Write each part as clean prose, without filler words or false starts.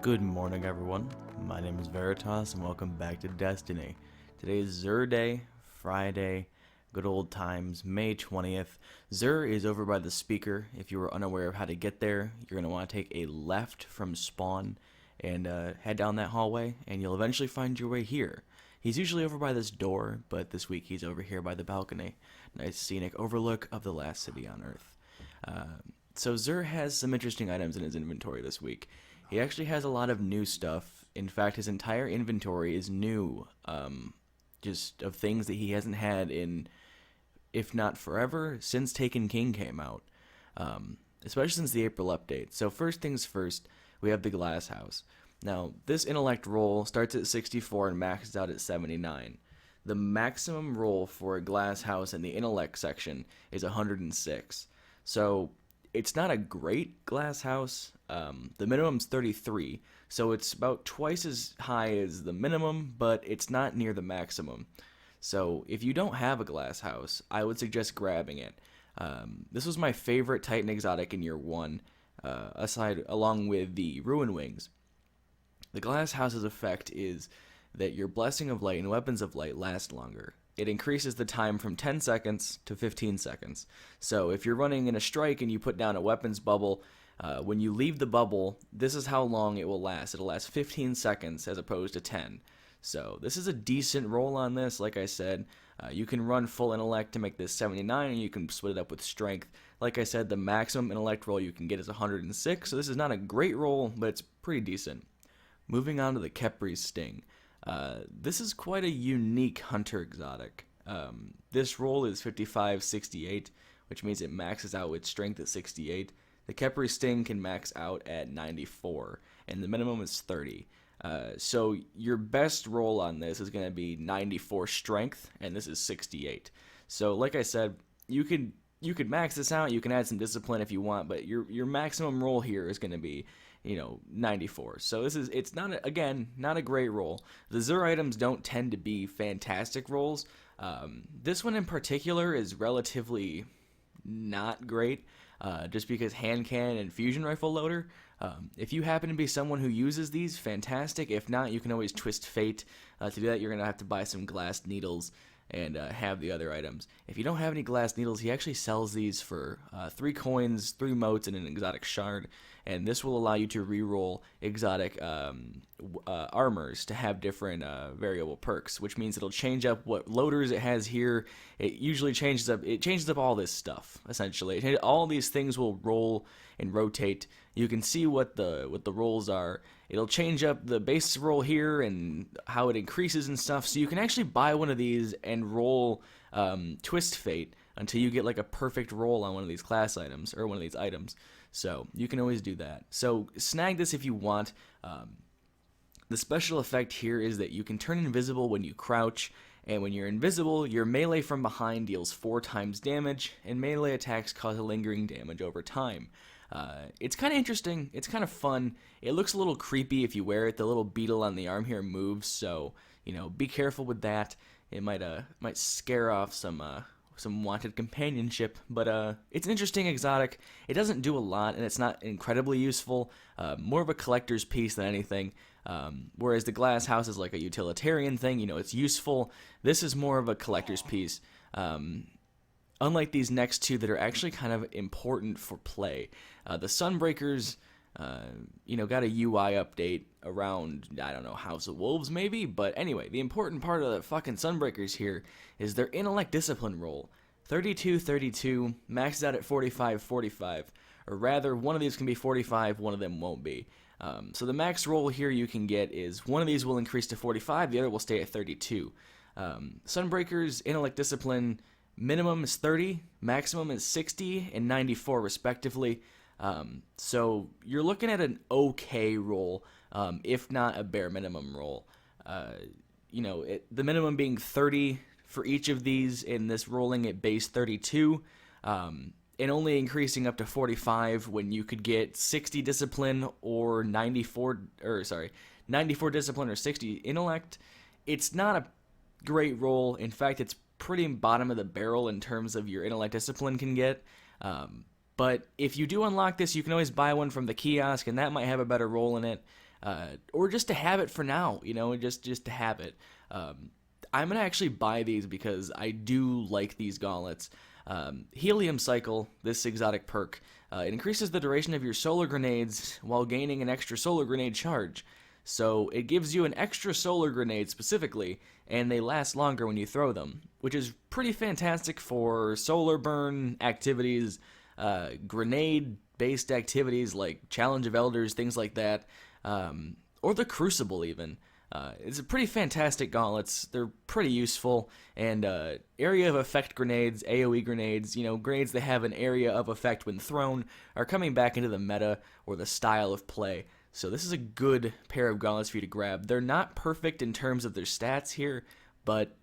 Good morning, everyone. My name is Veritas, and welcome back to Destiny. Today is Zur Day, Friday, good old times, May 20th. Zur is over by the speaker. If you were unaware of how to get there, you're going to want to take a left from spawn and head down that hallway, and you'll eventually find your way here. He's usually over by this door, but this week he's over here by the balcony. Nice scenic overlook of the last city on Earth. So Zur has some interesting items in his inventory this week. He actually has a lot of new stuff. In fact, his entire inventory is new, just of things that he hasn't had in, if not forever, since Taken King came out, especially since the April update. So first things first, we have the Glasshouse. Now, this intellect roll starts at 64 and maxes out at 79. The maximum roll for a Glasshouse in the intellect section is 106. So it's not a great Glasshouse. The minimum's 33, so it's about twice as high as the minimum, but it's not near the maximum. So if you don't have a Glasshouse, I would suggest grabbing it. This was my favorite Titan exotic in year 1, along with the Ruin Wings. The Glasshouse's effect is that your Blessing of Light and Weapons of Light last longer. It increases the time from 10 seconds to 15 seconds. So if you're running in a strike and you put down a weapons bubble, when you leave the bubble, this is how long it will last. It'll last 15 seconds as opposed to 10. So this is a decent roll on this. Like I said, you can run full intellect to make this 79, and you can split it up with strength. Like I said, the maximum intellect roll you can get is 106, so this is not a great roll, but it's pretty decent. Moving on to the Khepri Sting. This is quite a unique hunter exotic. This roll is 55-68, which means it maxes out with strength at 68. The Khepri Sting can max out at 94, and the minimum is 30. So your best roll on this is going to be 94 strength, and this is 68. So like I said, you could max this out. You can add some discipline if you want, but your maximum roll here is going to be 94. So it's not a great roll. The Zur items don't tend to be fantastic rolls. This one in particular is relatively not great, just because hand cannon and fusion rifle loader. If you happen to be someone who uses these, fantastic. If not, you can always twist fate. To do that, you're gonna have to buy some glass needles and have the other items. If you don't have any glass needles, he actually sells these for 3 coins, 3 motes, and an exotic shard, and this will allow you to reroll exotic armors to have different variable perks, which means it'll change up what loaders it has here. It usually changes up all this stuff, essentially. All these things will roll and rotate. You can see what the rolls are. It'll change up the base roll here and how it increases and stuff, so you can actually buy one of these and roll twist fate until you get like a perfect roll on one of these class items or one of these items. So you can always do that. So snag this if you want. The special effect here is that you can turn invisible when you crouch, and when you're invisible, your melee from behind deals 4 times damage, and melee attacks cause lingering damage over time. It's kind of interesting. It's kind of fun. It looks a little creepy if you wear it. The little beetle on the arm here moves, so be careful with that. It might scare off some wanted companionship, but it's an interesting exotic. It doesn't do a lot, and it's not incredibly useful. More of a collector's piece than anything. Whereas the Glasshouse is like a utilitarian thing. It's useful. This is more of a collector's piece. Unlike these next two that are actually kind of important for play. The Sunbreakers, got a UI update around, I don't know, House of Wolves maybe? But anyway, the important part of the fucking Sunbreakers here is their intellect discipline roll. 32-32, maxes out at 45-45. Or rather, one of these can be 45, one of them won't be. So the max roll here you can get is one of these will increase to 45, the other will stay at 32. Sunbreakers, intellect discipline, minimum is 30, maximum is 60 and 94 respectively. So you're looking at an okay roll, if not a bare minimum roll. The minimum being 30 for each of these, in this rolling at base 32, and only increasing up to 45 when you could get 60 discipline or 94 discipline or 60 intellect. It's not a great roll. In fact, it's pretty bottom of the barrel in terms of your intellect discipline can get. But if you do unlock this, you can always buy one from the kiosk, and that might have a better roll in it. or just to have it for now, just to have it. I'm going to actually buy these because I do like these gauntlets. Helium Cycle, this exotic perk, it increases the duration of your solar grenades while gaining an extra solar grenade charge. So it gives you an extra solar grenade specifically, and they last longer when you throw them, which is pretty fantastic for solar burn activities, grenade-based activities like Challenge of Elders, things like that, or the Crucible even. It's a pretty fantastic gauntlets. They're pretty useful, and area of effect grenades, AoE grenades, grenades that have an area of effect when thrown are coming back into the meta or the style of play. So this is a good pair of gauntlets for you to grab. They're not perfect in terms of their stats here, but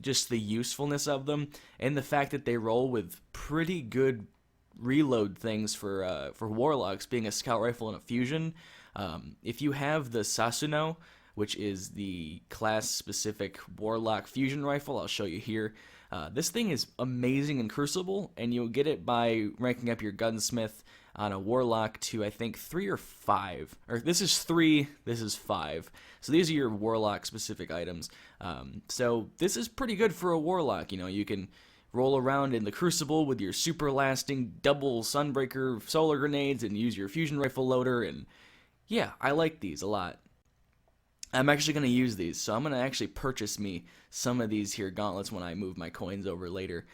just the usefulness of them and the fact that they roll with pretty good reload things for warlocks, being a scout rifle and a fusion. If you have the Sasuno, which is the class-specific warlock fusion rifle, I'll show you here. This thing is amazing in Crucible, and you'll get it by ranking up your gunsmith on a warlock to, I think, 3 or 5. Or this is 3, this is 5. So these are your warlock-specific items. So this is pretty good for a warlock. You can roll around in the Crucible with your super-lasting double Sunbreaker solar grenades and use your fusion rifle loader, and yeah, I like these a lot. I'm actually going to use these, so I'm going to actually purchase me some of these here gauntlets when I move my coins over later.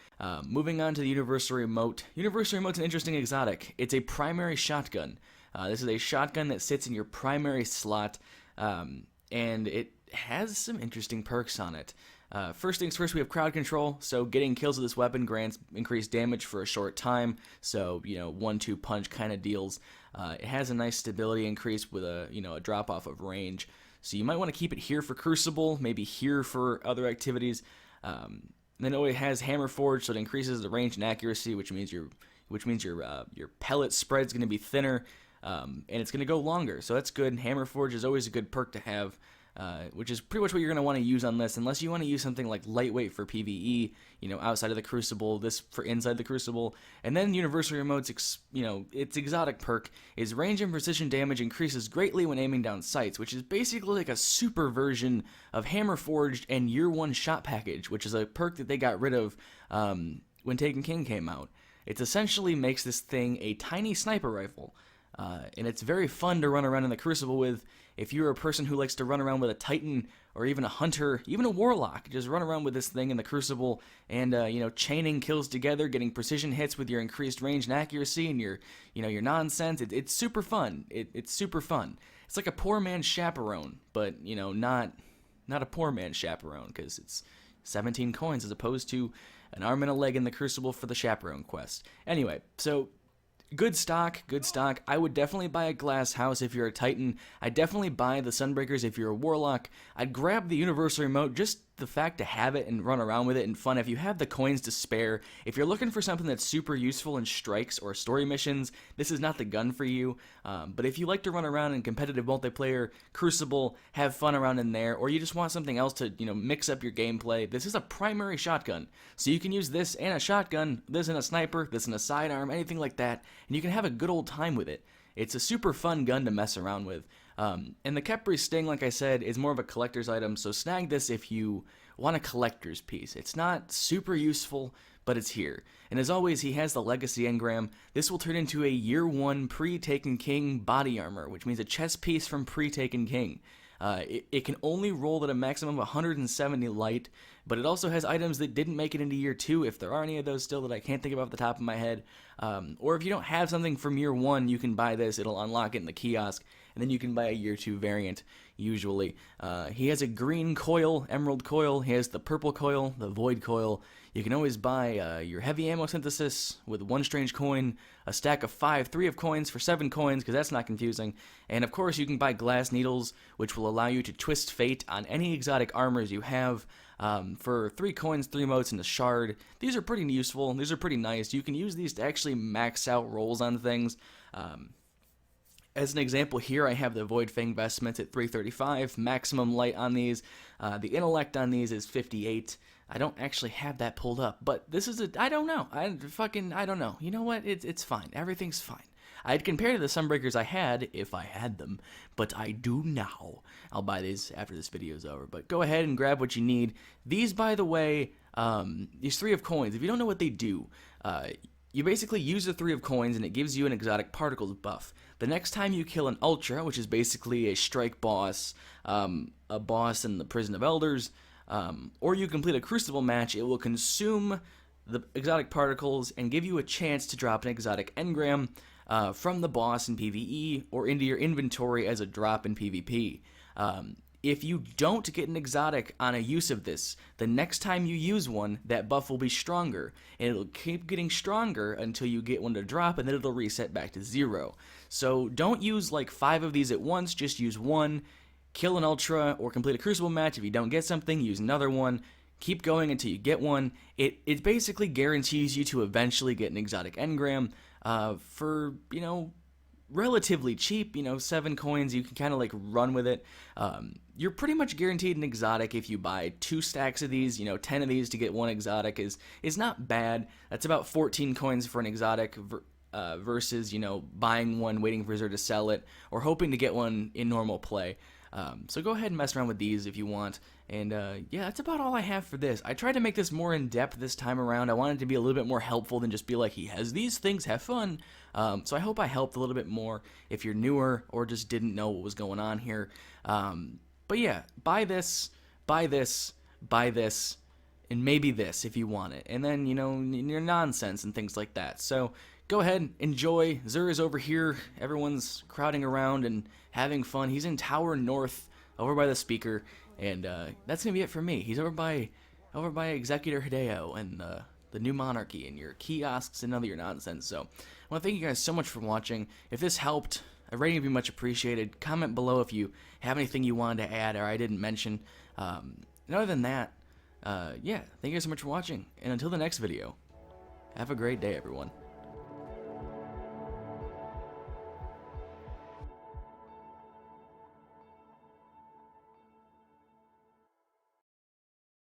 Moving on to the Universal Remote. Universal Remote's an interesting exotic. It's a primary shotgun. This is a shotgun that sits in your primary slot, and it has some interesting perks on it. First things first, we have crowd control, so getting kills with this weapon grants increased damage for a short time, so, 1-2 punch kind of deals. It has a nice stability increase with a drop-off of range. So you might want to keep it here for Crucible, maybe here for other activities. Then it has Hammer Forge, so it increases the range and accuracy, which means your pellet spread's going to be thinner, and it's going to go longer. So that's good. Hammer Forge is always a good perk to have, which is pretty much what you're going to want to use on this, unless you want to use something like Lightweight for PvE, outside of the Crucible, this for inside the Crucible. And then Universal Remote's, its exotic perk is range and precision damage increases greatly when aiming down sights, which is basically like a super version of Hammer Forged and Year 1 Shot Package, which is a perk that they got rid of when Taken King came out. It essentially makes this thing a tiny sniper rifle, and it's very fun to run around in the Crucible with. If you're a person who likes to run around with a Titan or even a Hunter, even a Warlock, just run around with this thing in the Crucible and, chaining kills together, getting precision hits with your increased range and accuracy and your nonsense. It's super fun. It's super fun. It's like a poor man's chaperone, but, not a poor man's chaperone because it's 17 coins as opposed to an arm and a leg in the Crucible for the chaperone quest. Anyway, so good stock. I would definitely buy a Glasshouse if you're a Titan. I'd definitely buy the Sunbreakers if you're a Warlock. I'd grab the Universal Remote, just the fact to have it and run around with it and fun. If you have the coins to spare, if you're looking for something that's super useful in strikes or story missions, this is not the gun for you. But if you like to run around in competitive multiplayer, Crucible, have fun around in there, or you just want something else to, mix up your gameplay, this is a primary shotgun. So you can use this and a shotgun, this and a sniper, this and a sidearm, anything like that, and you can have a good old time with it. It's a super fun gun to mess around with. And the Khepri Sting, like I said, is more of a collector's item, so snag this if you want a collector's piece. It's not super useful, but it's here. And as always, he has the Legacy Engram. This will turn into a Year 1 Pre-Taken King body armor, which means a chest piece from Pre-Taken King. It can only roll at a maximum of 170 light, but it also has items that didn't make it into Year 2, if there are any of those still that I can't think of off the top of my head. Or if you don't have something from Year 1, you can buy this. It'll unlock it in the kiosk, and then you can buy a Year 2 variant, usually. He has a green coil, emerald coil. He has the purple coil, the void coil. You can always buy your heavy ammo synthesis with 1 strange coin, a stack of 5, 3 of coins for 7 coins, because that's not confusing. And of course, you can buy glass needles, which will allow you to twist fate on any exotic armors you have. For 3 coins, 3 motes, and a shard. These are pretty useful. These are pretty nice. You can use these to actually max out rolls on things. As an example here, I have the Void Fang Vestments at 335. Maximum light on these. The intellect on these is 58. I don't actually have that pulled up, but this is I don't know. I don't know. You know what? It's fine. Everything's fine. I'd compare to the Sunbreakers I had, if I had them, but I do now. I'll buy these after this video is over, but go ahead and grab what you need. These, by the way, these 3 of coins, if you don't know what they do, you basically use the 3 of coins and it gives you an exotic particles buff. The next time you kill an Ultra, which is basically a strike boss, a boss in the Prison of Elders, or you complete a Crucible match, it will consume the exotic particles and give you a chance to drop an exotic engram from the boss in PvE or into your inventory as a drop in PvP. If you don't get an exotic on a use of this, the next time you use one, that buff will be stronger, and it'll keep getting stronger until you get one to drop, and then it'll reset back to 0. So don't use like 5 of these at once, just use one, kill an Ultra, or complete a Crucible match. If you don't get something, use another one. Keep going until you get one. It basically guarantees you to eventually get an exotic engram for, you know, relatively cheap, 7 coins. You can kind of like run with it. You're pretty much guaranteed an exotic if you buy 2 stacks of these. 10 of these to get 1 exotic is not bad. That's about 14 coins for an exotic versus buying one, waiting for Zer to sell it, or hoping to get one in normal play. So go ahead and mess around with these if you want. And yeah, that's about all I have for this. I tried to make this more in-depth this time around. I wanted to be a little bit more helpful than just be like, he has these things, have fun. So I hope I helped a little bit more if you're newer or just didn't know what was going on here. But yeah, buy this, buy this, buy this, and maybe this if you want it. And then, your nonsense and things like that. So go ahead, enjoy. Zer is over here. Everyone's crowding around and having fun. He's in Tower North, over by the speaker, and that's gonna be it for me. He's over by Executor Hideo and the New Monarchy and your kiosks and other your nonsense. So I want to thank you guys so much for watching. If this helped, a rating would be much appreciated. Comment below if you have anything you wanted to add or I didn't mention. And other than that, yeah, thank you guys so much for watching. And until the next video, have a great day, everyone.